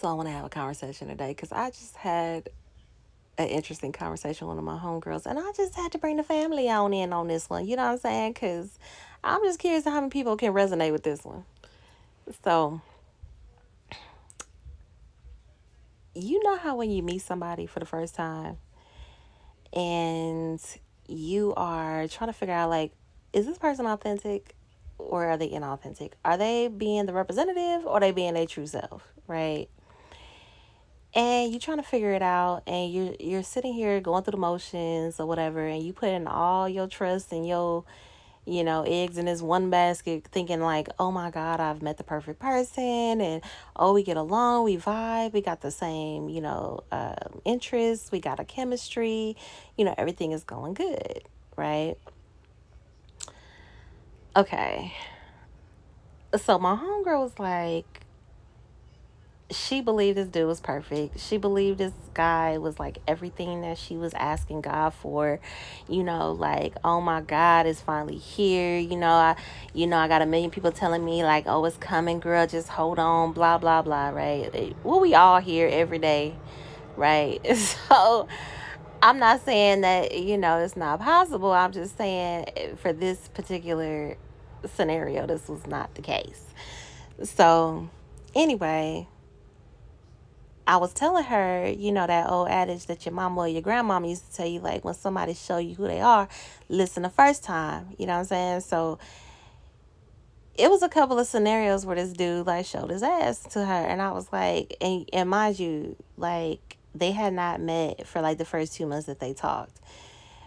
So I want to have a conversation today because I just had an interesting conversation with one of my homegirls, and I just had to bring the family on in on this one. You know what I'm saying? Because I'm just curious how many people can resonate with this one. So you know how when you meet somebody for the first time and you are trying to figure out like, is this person authentic or are they inauthentic? Are they being the representative or are they being their true self? Right? And you're trying to figure it out and you're sitting here going through the motions or whatever, and you put in all your trust and your eggs in this one basket, thinking like, oh my god, I've met the perfect person, and oh, we get along, we vibe, we got the same interests, we got a chemistry, everything is going good, right? Okay, so my homegirl was like, she believed this dude was perfect. She believed this guy was like everything that she was asking God for. Like, oh my God, it's finally here. I got a million people telling me like, oh, it's coming, girl. Just hold on, blah blah blah. Right? Well, we all hear every day, right? So I'm not saying that it's not possible. I'm just saying for this particular scenario, this was not the case. So anyway, I was telling her, that old adage that your mama or your grandmama used to tell you, like, when somebody show you who they are, listen the first time. You know what I'm saying? So it was a couple of scenarios where this dude, like, showed his ass to her. And I was like, and mind you, like, they had not met for, like, the first 2 months that they talked.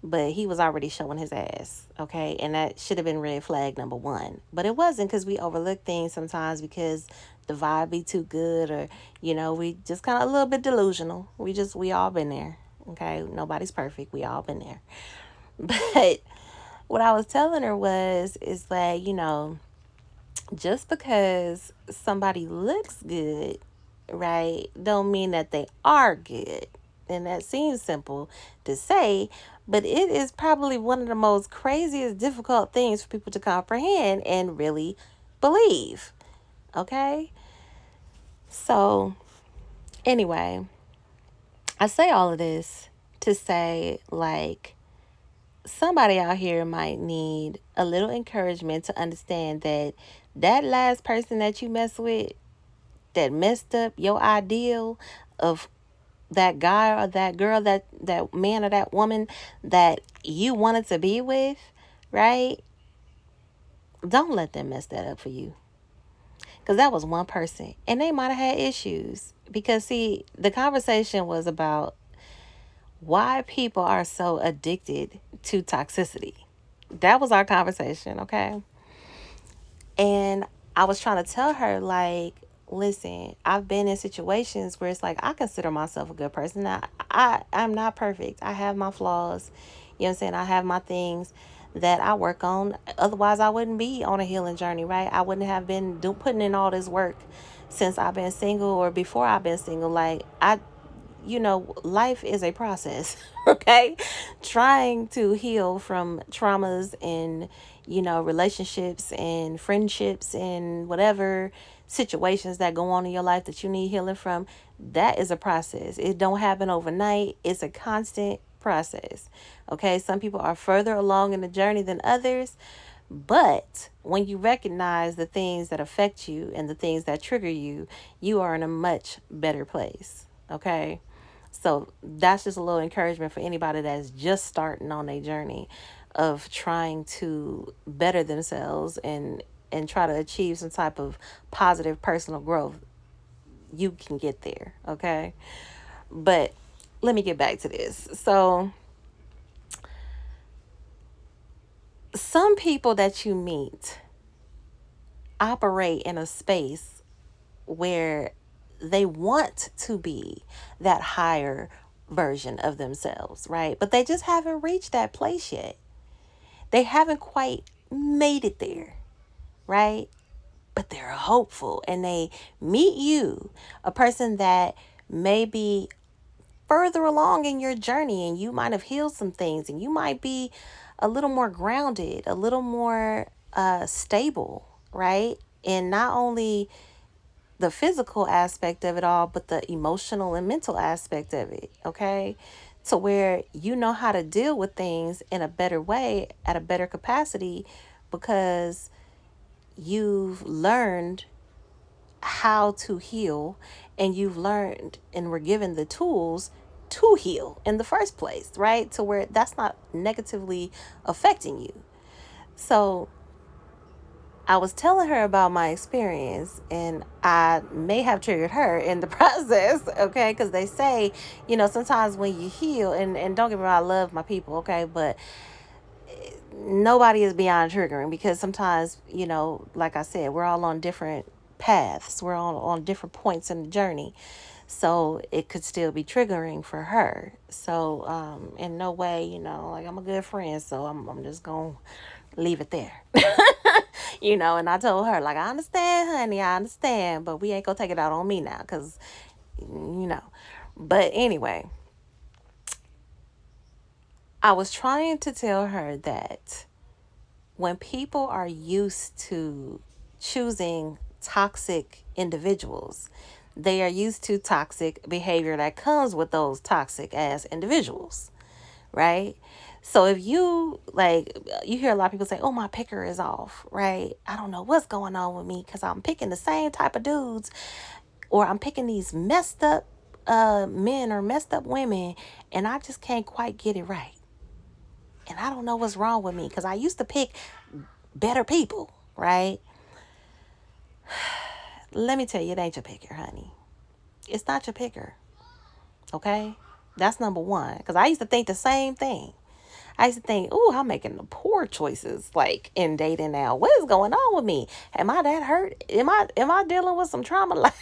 But he was already showing his ass, okay? And that should have been red flag number one. But it wasn't, because we overlook things sometimes because the vibe be too good, or, we just kind of a little bit delusional. We all been there, okay? Nobody's perfect. We all been there. But what I was telling her is that, just because somebody looks good, right, don't mean that they are good. And that seems simple to say, but it is probably one of the most craziest, difficult things for people to comprehend and really believe. Okay? So, anyway, I say all of this to say, like, somebody out here might need a little encouragement to understand that that last person that you mess with, that messed up your ideal of that guy or that girl, that man or that woman that you wanted to be with, right? Don't let them mess that up for you. Because that was one person. And they might have had issues. Because, see, the conversation was about why people are so addicted to toxicity. That was our conversation, okay? And I was trying to tell her, like, listen, I've been in situations where it's like I consider myself a good person. Now, I'm not perfect. I have my flaws. You know what I'm saying? I have my things that I work on. Otherwise, I wouldn't be on a healing journey, right? I wouldn't have been putting in all this work since I've been single or before I've been single. Like, life is a process, okay? Trying to heal from traumas and, relationships and friendships and whatever situations that go on in your life that you need healing from, that is a process. It don't happen overnight. It's a constant process, okay? Some people are further along in the journey than others, but when you recognize the things that affect you and the things that trigger you, you are in a much better place, okay? So that's just a little encouragement for anybody that's just starting on a journey of trying to better themselves and try to achieve some type of positive personal growth. You can get there, okay? But let me get back to this. So, some people that you meet operate in a space where they want to be that higher version of themselves, right? But they just haven't reached that place yet. They haven't quite made it there, right? But they're hopeful and they meet you, a person that may be further along in your journey, and you might have healed some things and you might be a little more grounded, a little more stable, right? And not only the physical aspect of it all, but the emotional and mental aspect of it, okay? To where you know how to deal with things in a better way, at a better capacity, because you've learned how to heal, and you've learned and were given the tools to heal in the first place, right? To where that's not negatively affecting you. So I was telling her about my experience, and I may have triggered her in the process, okay? Because they say, sometimes when you heal, and don't get me wrong, I love my people, okay? But nobody is beyond triggering, because sometimes, like I said, we're all on different paths, we're all on different points in the journey. So it could still be triggering for her. So, in no way, like, I'm a good friend, so I'm just going to leave it there. And I told her, like, I understand, honey, I understand, but we ain't gonna take it out on me now, because, you know. But anyway, I was trying to tell her that when people are used to choosing toxic individuals, they are used to toxic behavior that comes with those toxic ass individuals, right? So if you hear a lot of people say, oh, my picker is off, right? I don't know what's going on with me, because I'm picking the same type of dudes, or I'm picking these messed up men or messed up women, and I just can't quite get it right. And I don't know what's wrong with me, because I used to pick better people, right? Let me tell you, it ain't your picker, honey. It's not your picker, okay? That's number one, because I used to think the same thing. I used to think, oh, I'm making the poor choices, like, in dating now. What is going on with me? Am I that hurt? Am I dealing with some trauma? Like,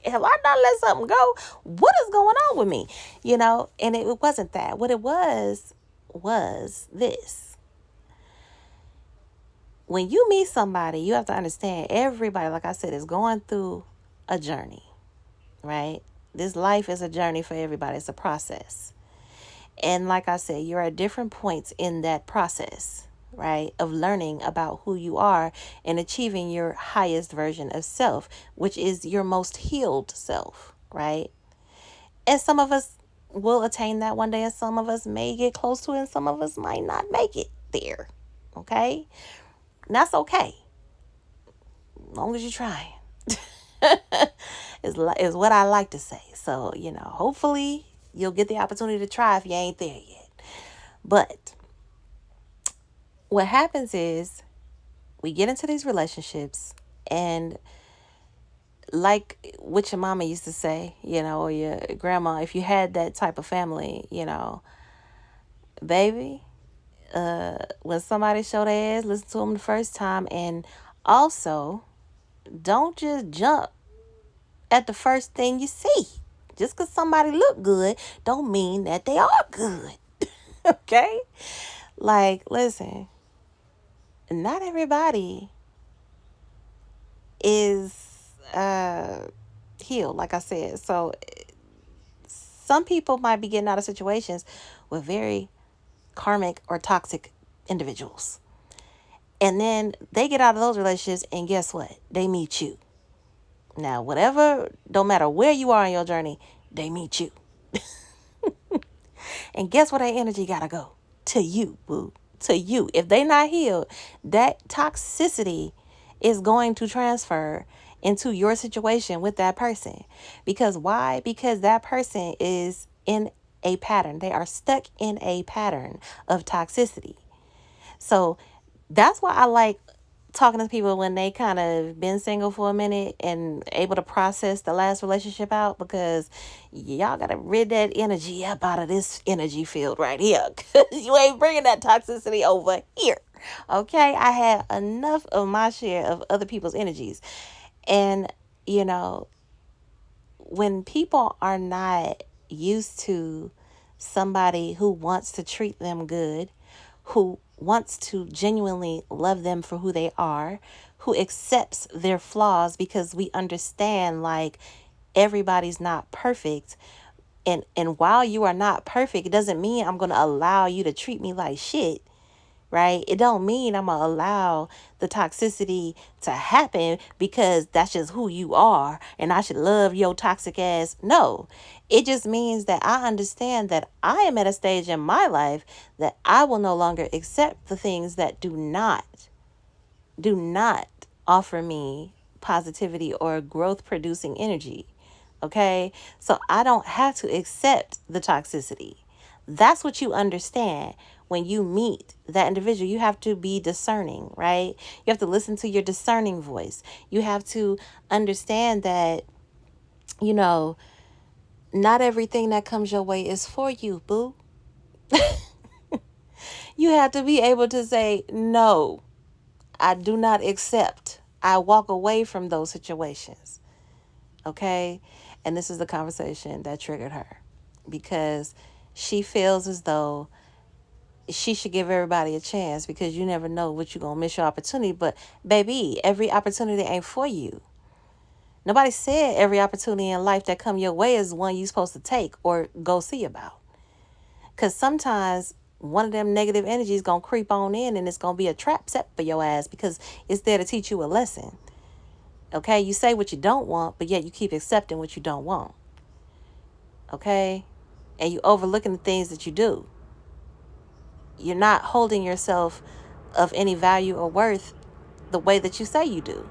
have I not let something go? What is going on with me? And it wasn't that. What it was this. When you meet somebody, you have to understand, everybody, like I said, is going through a journey, right? This life is a journey for everybody. It's a process. And like I said, you're at different points in that process, right? Of learning about who you are and achieving your highest version of self, which is your most healed self, right? And some of us will attain that one day, and some of us may get close to it, and some of us might not make it there, okay? And that's okay, as long as you're trying. is what I like to say. So, hopefully you'll get the opportunity to try if you ain't there yet. But what happens is we get into these relationships, and like what your mama used to say, or your grandma, if you had that type of family, baby, when somebody show their ass, listen to them the first time. And also, don't just jump at the first thing you see. Just because somebody look good don't mean that they are good. Okay? Like, listen, not everybody is healed, like I said. So some people might be getting out of situations with very karmic or toxic individuals. And then they get out of those relationships, and guess what? They meet you. Now, whatever, don't matter where you are in your journey, they meet you. And guess where that energy gotta go? To you, boo. To you. If they not healed, that toxicity is going to transfer into your situation with that person. Because why? Because that person is in a pattern. They are stuck in a pattern of toxicity. So that's why I like talking to people when they kind of been single for a minute and able to process the last relationship out, because y'all got to rid that energy up out of this energy field right here, because you ain't bringing that toxicity over here. Okay, I had enough of my share of other people's energies. And when people are not used to somebody who wants to treat them good, who wants to genuinely love them for who they are, who accepts their flaws, because we understand, like, everybody's not perfect. And while you are not perfect, it doesn't mean I'm going to allow you to treat me like shit, right? It don't mean I'm gonna allow the toxicity to happen because that's just who you are and I should love your toxic ass. No, it just means that I understand that I am at a stage in my life that I will no longer accept the things that do not offer me positivity or growth producing energy. Okay? So I don't have to accept the toxicity. That's what you understand when you meet that individual. You have to be discerning, right? You have to listen to your discerning voice. You have to understand that, you know, not everything that comes your way is for you, boo. You have to be able to say, no, I do not accept. I walk away from those situations. Okay? And this is the conversation that triggered her because she feels as though she should give everybody a chance because you never know what you're going to miss your opportunity. But baby, every opportunity ain't for you. Nobody said every opportunity in life that come your way is one you're supposed to take or go see about. Because sometimes one of them negative energies going to creep on in and it's going to be a trap set for your ass because it's there to teach you a lesson. Okay, you say what you don't want, but yet you keep accepting what you don't want. Okay, and you overlooking the things that you do. You're not holding yourself of any value or worth the way that you say you do.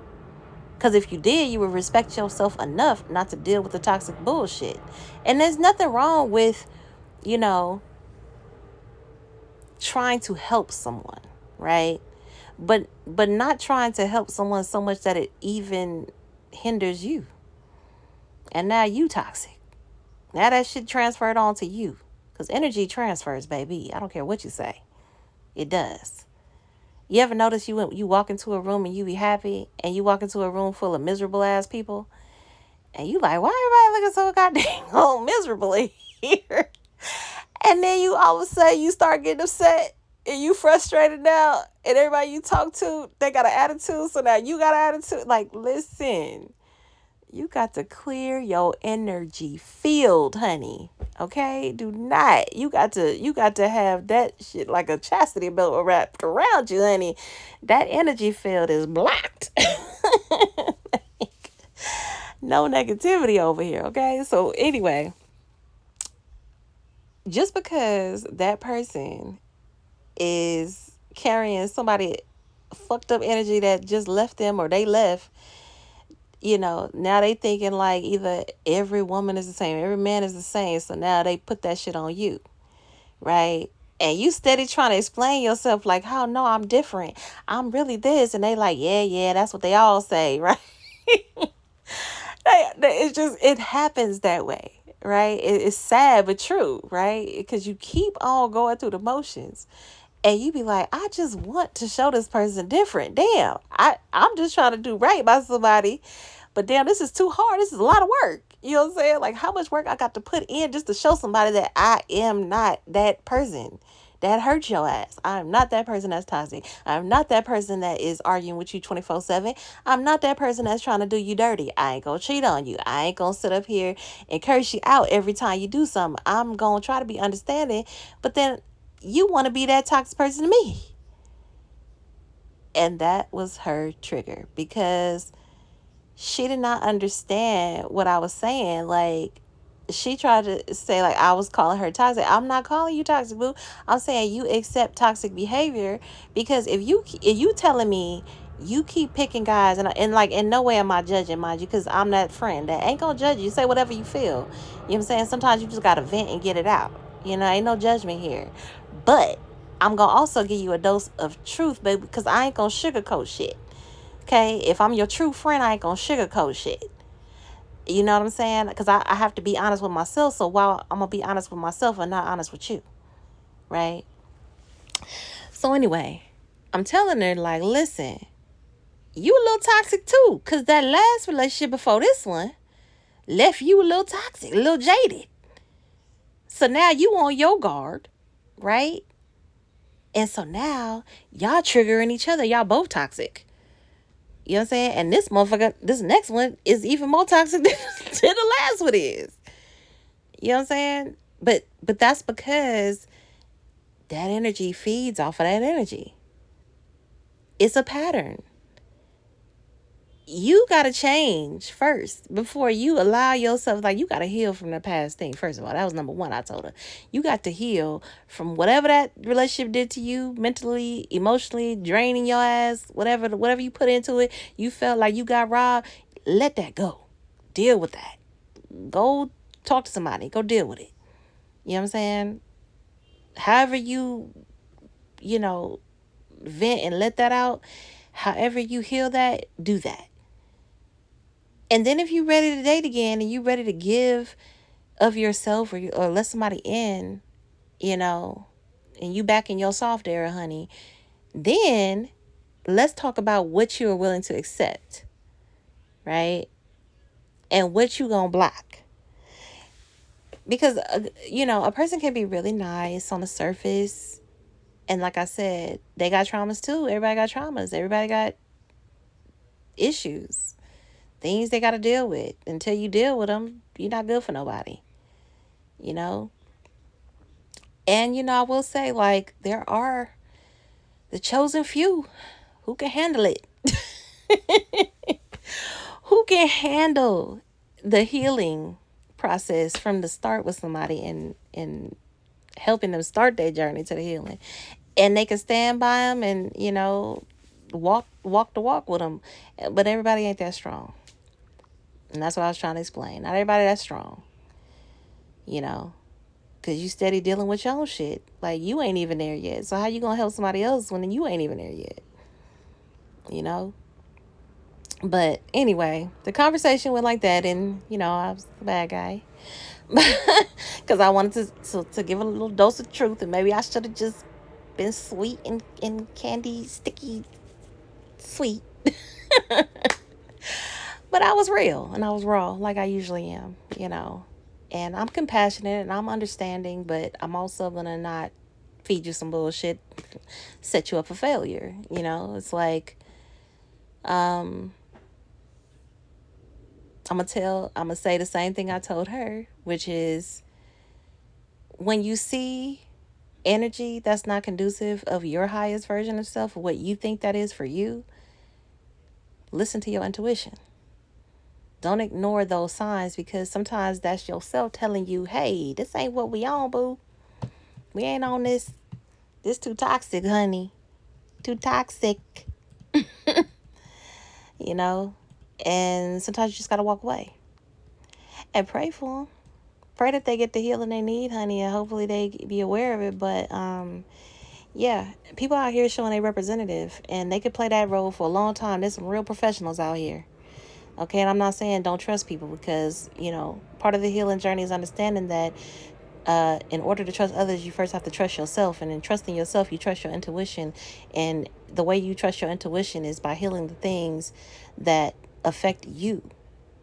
Because if you did, you would respect yourself enough not to deal with the toxic bullshit. And there's nothing wrong with, you know, trying to help someone, right? But not trying to help someone so much that it even hinders you. And now you toxic. Now that shit transferred on to you. Because energy transfers, baby. I don't care what you say. It does. You ever notice you walk into a room and you be happy and you walk into a room full of miserable ass people and you like, why everybody looking so goddamn miserable in here? And then you all of a sudden you start getting upset and you frustrated now and everybody you talk to, they got an attitude. So now you got an attitude. Like, listen, you got to clear your energy field, honey. Okay? Do not. You got to have that shit like a chastity belt wrapped around you, honey. That energy field is blocked. No negativity over here, okay? So anyway, just because that person is carrying somebody fucked up energy that just left them or they left, now they thinking like either every woman is the same, every man is the same. So now they put that shit on you, right? And you steady trying to explain yourself like, how no, I'm different. I'm really this. And they like, yeah, that's what they all say, right? It's just, it happens that way, right? It's sad, but true, right? Because you keep on going through the motions. And you be like, I just want to show this person different. Damn, I'm just trying to do right by somebody. But damn, this is too hard. This is a lot of work. You know what I'm saying? Like how much work I got to put in just to show somebody that I am not that person that hurts your ass. I'm not that person that's toxic. I'm not that person that is arguing with you 24/7. I'm not that person that's trying to do you dirty. I ain't gonna cheat on you. I ain't gonna sit up here and curse you out every time you do something. I'm gonna try to be understanding. But then you want to be that toxic person to me. And that was her trigger because she did not understand what I was saying. Like, she tried to say, like, I was calling her toxic. I'm not calling you toxic, boo. I'm saying you accept toxic behavior because if you telling me you keep picking guys, and like, in no way am I judging, mind you, because I'm that friend that ain't gonna judge you. Say whatever you feel. You know what I'm saying? Sometimes you just gotta vent and get it out. Ain't no judgment here. But I'm gonna also give you a dose of truth, baby, because I ain't gonna sugarcoat shit. Okay? If I'm your true friend, I ain't gonna sugarcoat shit. You know what I'm saying? Because I have to be honest with myself. So while I'm gonna be honest with myself and not honest with you. Right? So anyway, I'm telling her, like, listen, you a little toxic too. Because that last relationship before this one left you a little toxic, a little jaded. So now you on your guard, right? And so now y'all triggering each other. Y'all both toxic. You know what I'm saying? And this next one is even more toxic than the last one is. You know what I'm saying? But that's because that energy feeds off of that energy. It's a pattern. You got to change first before you allow yourself, like, you got to heal from the past thing. First of all, that was number one. I told her, you got to heal from whatever that relationship did to you, mentally, emotionally, draining your ass, whatever you put into it. You felt like you got robbed. Let that go. Deal with that. Go talk to somebody. Go deal with it. You know what I'm saying? However you know, vent and let that out, however you heal that, do that. And then if you're ready to date again and you're ready to give of yourself, or let somebody in, you know, and you back in your soft era, honey, then let's talk about what you are willing to accept, right? And what you gonna block. Because, a person can be really nice on the surface. And like I said, they got traumas too. Everybody got traumas. Everybody got issues, things they got to deal with. Until you deal with them, you're not good for nobody, you know? And, I will say, like, there are the chosen few who can handle it. Who can handle the healing process from the start with somebody, and helping them start their journey to the healing. And they can stand by them and, walk the walk with them. But everybody ain't that strong. And that's what I was trying to explain. Not everybody that's strong, you know. Because you steady dealing with your own shit. Like, you ain't even there yet. So how you going to help somebody else when you ain't even there yet? You know? But anyway, the conversation went like that. And, I was the bad guy. Because I wanted to give a little dose of truth. And maybe I should have just been sweet and candy, sticky, sweet. But I was real and I was raw like I usually am, And I'm compassionate and I'm understanding, but I'm also going to not feed you some bullshit, set you up for failure. It's like, I'm going to say the same thing I told her, which is, when you see energy that's not conducive of your highest version of self, or what you think that is for you, listen to your intuition. Don't ignore those signs, because sometimes that's yourself telling you, hey, this ain't what we on, boo. We ain't on this. This too toxic, honey. Too toxic. you know? And sometimes you just got to walk away. And pray for them. Pray that they get the healing they need, honey, and hopefully they be aware of it. But, yeah, people out here showing a representative, and they could play that role for a long time. There's some real professionals out here. Okay, and I'm not saying don't trust people, because, part of the healing journey is understanding that in order to trust others, you first have to trust yourself. And in trusting yourself, you trust your intuition. And the way you trust your intuition is by healing the things that affect you,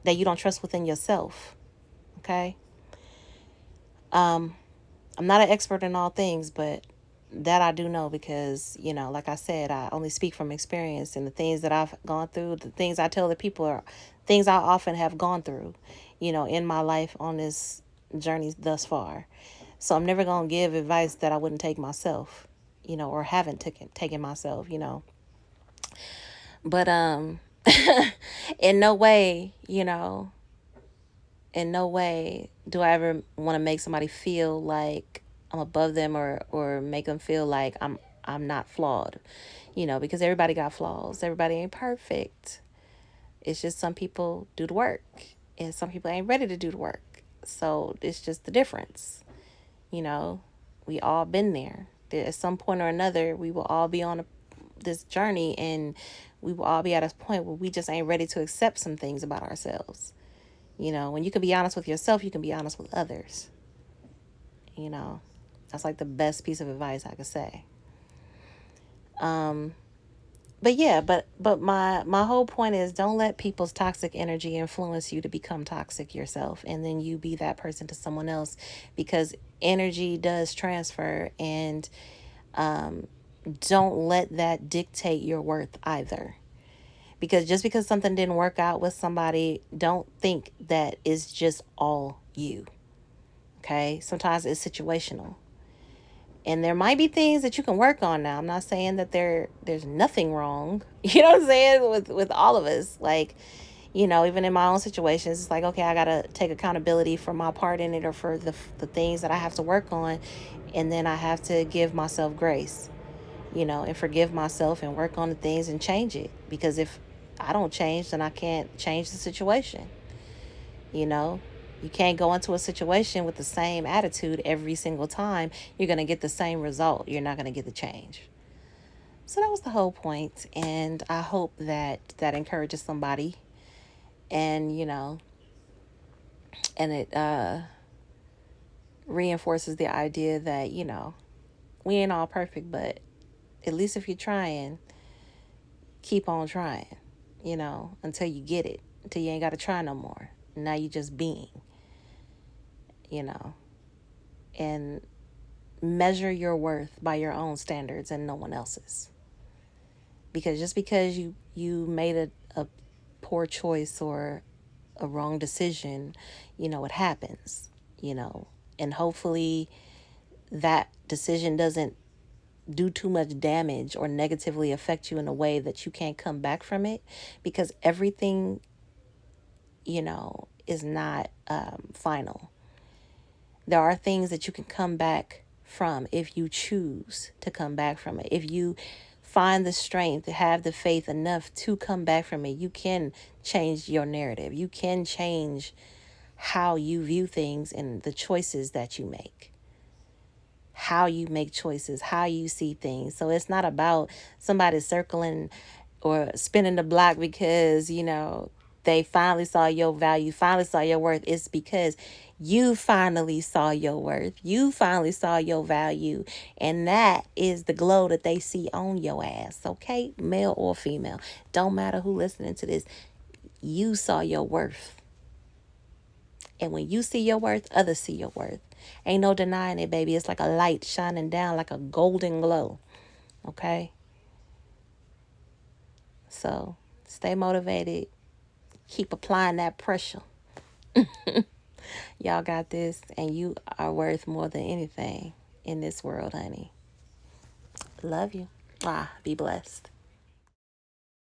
that you don't trust within yourself. Okay? I'm not an expert in all things, but that I do know, because, like I said, I only speak from experience, and the things that I've gone through, the things I tell the people are things I often have gone through, in my life on this journey thus far. So I'm never going to give advice that I wouldn't take myself, or haven't taken myself, But, in no way, in no way do I ever want to make somebody feel like I'm above them, or make them feel like I'm not flawed, because everybody got flaws. Everybody ain't perfect. It's just some people do the work and some people ain't ready to do the work. So it's just the difference. We all been there. At some point or another, we will all be on this journey, and we will all be at a point where we just ain't ready to accept some things about ourselves. When you can be honest with yourself, you can be honest with others. That's like the best piece of advice I could say. But yeah, but my whole point is, don't let people's toxic energy influence you to become toxic yourself, and then you be that person to someone else, because energy does transfer. And don't let that dictate your worth either. Because just because something didn't work out with somebody, don't think that it's just all you. Okay? Sometimes it's situational. And there might be things that you can work on now. I'm not saying that there's nothing wrong. You know what I'm saying? With all of us. Like, even in my own situations, it's like, okay, I gotta take accountability for my part in it, or for the things that I have to work on, and then I have to give myself grace, and forgive myself and work on the things and change it. Because if I don't change, then I can't change the situation. You know, you can't go into a situation with the same attitude every single time. You're going to get the same result. You're not going to get the change. So that was the whole point. And I hope that that encourages somebody. And, and it reinforces the idea that, we ain't all perfect, but at least if you're trying, keep on trying, until you get it, until you ain't got to try no more. Now you just being, you know, and measure your worth by your own standards and no one else's. Because just because you made a poor choice or a wrong decision, it happens, and hopefully that decision doesn't do too much damage or negatively affect you in a way that you can't come back from it, because everything, is not final. There are things that you can come back from if you choose to come back from it. If you find the strength, have the faith enough to come back from it, you can change your narrative. You can change how you view things and the choices that you make. How you make choices, how you see things. So it's not about somebody circling or spinning the block because, they finally saw your value, finally saw your worth. It's because you finally saw your worth. You finally saw your value. And that is the glow that they see on your ass. Okay? Male or female. Don't matter who listening to this. You saw your worth. And when you see your worth, others see your worth. Ain't no denying it, baby. It's like a light shining down, like a golden glow. Okay? So stay motivated. Keep applying that pressure. Y'all got this, and you are worth more than anything in this world, honey. Love you. Be blessed.